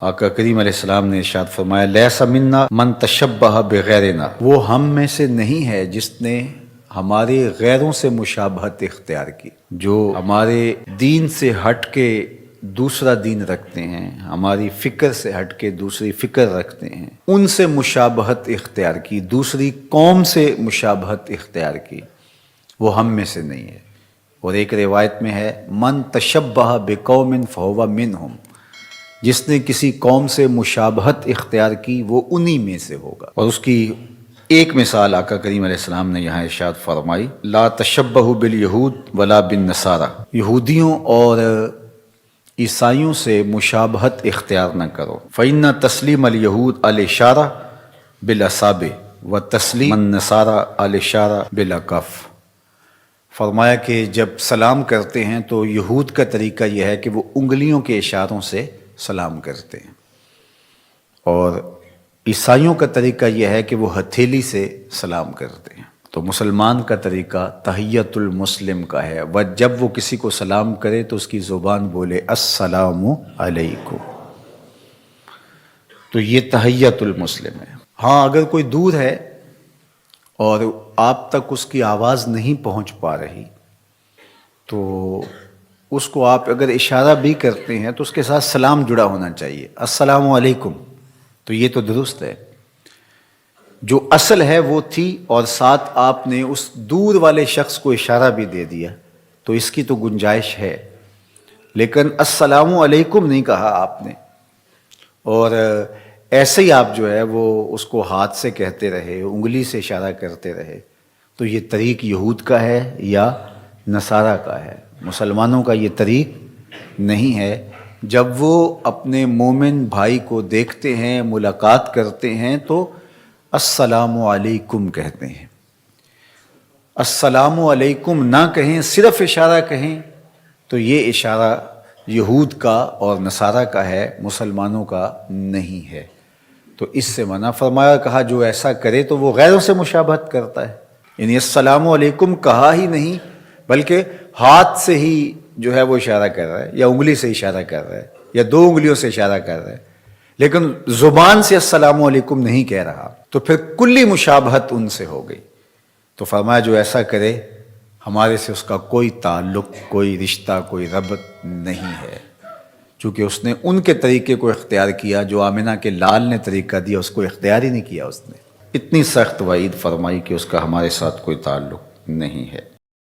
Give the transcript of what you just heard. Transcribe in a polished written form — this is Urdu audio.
آقا کریم علیہ السلام نے ارشاد فرمایا لیس منا من تشبہ بغیرنا، وہ ہم میں سے نہیں ہے جس نے ہمارے غیروں سے مشابہت اختیار کی، جو ہمارے دین سے ہٹ کے دوسرا دین رکھتے ہیں، ہماری فکر سے ہٹ کے دوسری فکر رکھتے ہیں، ان سے مشابہت اختیار کی، دوسری قوم سے مشابہت اختیار کی، وہ ہم میں سے نہیں ہے۔ اور ایک روایت میں ہے من تشبہ بقوم فہو منہم، جس نے کسی قوم سے مشابہت اختیار کی وہ انہی میں سے ہوگا۔ اور اس کی ایک مثال آقا کریم علیہ السلام نے یہاں ارشاد فرمائی لا تشبہوا بالیہود ولا بالنصارى، یہودیوں اور عیسائیوں سے مشابہت اختیار نہ کرو، فإن تسلیم الیہود الاشارہ بالاصابع وتسلیم النصارى الاشارہ بالاکف۔ فرمایا کہ جب سلام کرتے ہیں تو یہود کا طریقہ یہ ہے کہ وہ انگلیوں کے اشاروں سے سلام کرتے ہیں، اور عیسائیوں کا طریقہ یہ ہے کہ وہ ہتھیلی سے سلام کرتے ہیں۔ تو مسلمان کا طریقہ تحیۃ المسلم کا ہے، وہ جب وہ کسی کو سلام کرے تو اس کی زبان بولے السلام علیکم، تو یہ تحیۃ المسلم ہے۔ ہاں اگر کوئی دور ہے اور آپ تک اس کی آواز نہیں پہنچ پا رہی تو اس کو آپ اگر اشارہ بھی کرتے ہیں تو اس کے ساتھ سلام جڑا ہونا چاہیے، السلام علیکم، تو یہ تو درست ہے۔ جو اصل ہے وہ تھی، اور ساتھ آپ نے اس دور والے شخص کو اشارہ بھی دے دیا تو اس کی تو گنجائش ہے، لیکن السلام علیکم نہیں کہا آپ نے، اور ایسے ہی آپ جو ہے وہ اس کو ہاتھ سے کہتے رہے، انگلی سے اشارہ کرتے رہے، تو یہ طریق یہود کا ہے یا نصارہ کا ہے، مسلمانوں کا یہ طریق نہیں ہے۔ جب وہ اپنے مومن بھائی کو دیکھتے ہیں، ملاقات کرتے ہیں تو السلام علیکم کہتے ہیں، السلام علیکم نہ کہیں، صرف اشارہ کہیں، تو یہ اشارہ یہود کا اور نصارہ کا ہے، مسلمانوں کا نہیں ہے۔ تو اس سے منع فرمایا، کہا جو ایسا کرے تو وہ غیروں سے مشابہت کرتا ہے، یعنی السلام علیکم کہا ہی نہیں بلکہ ہاتھ سے ہی جو ہے وہ اشارہ کر رہا ہے، یا انگلی سے اشارہ کر رہا ہے، یا دو انگلیوں سے اشارہ کر رہا ہے، لیکن زبان سے السلام علیکم نہیں کہہ رہا، تو پھر کلی مشابہت ان سے ہو گئی۔ تو فرمایا جو ایسا کرے ہمارے سے اس کا کوئی تعلق، کوئی رشتہ، کوئی ربط نہیں ہے، چونکہ اس نے ان کے طریقے کو اختیار کیا جو آمنہ کے لال نے طریقہ دیا، اس کو اختیار ہی نہیں کیا، اس نے اتنی سخت وعید فرمائی کہ اس کا ہمارے ساتھ کوئی تعلق نہیں ہے۔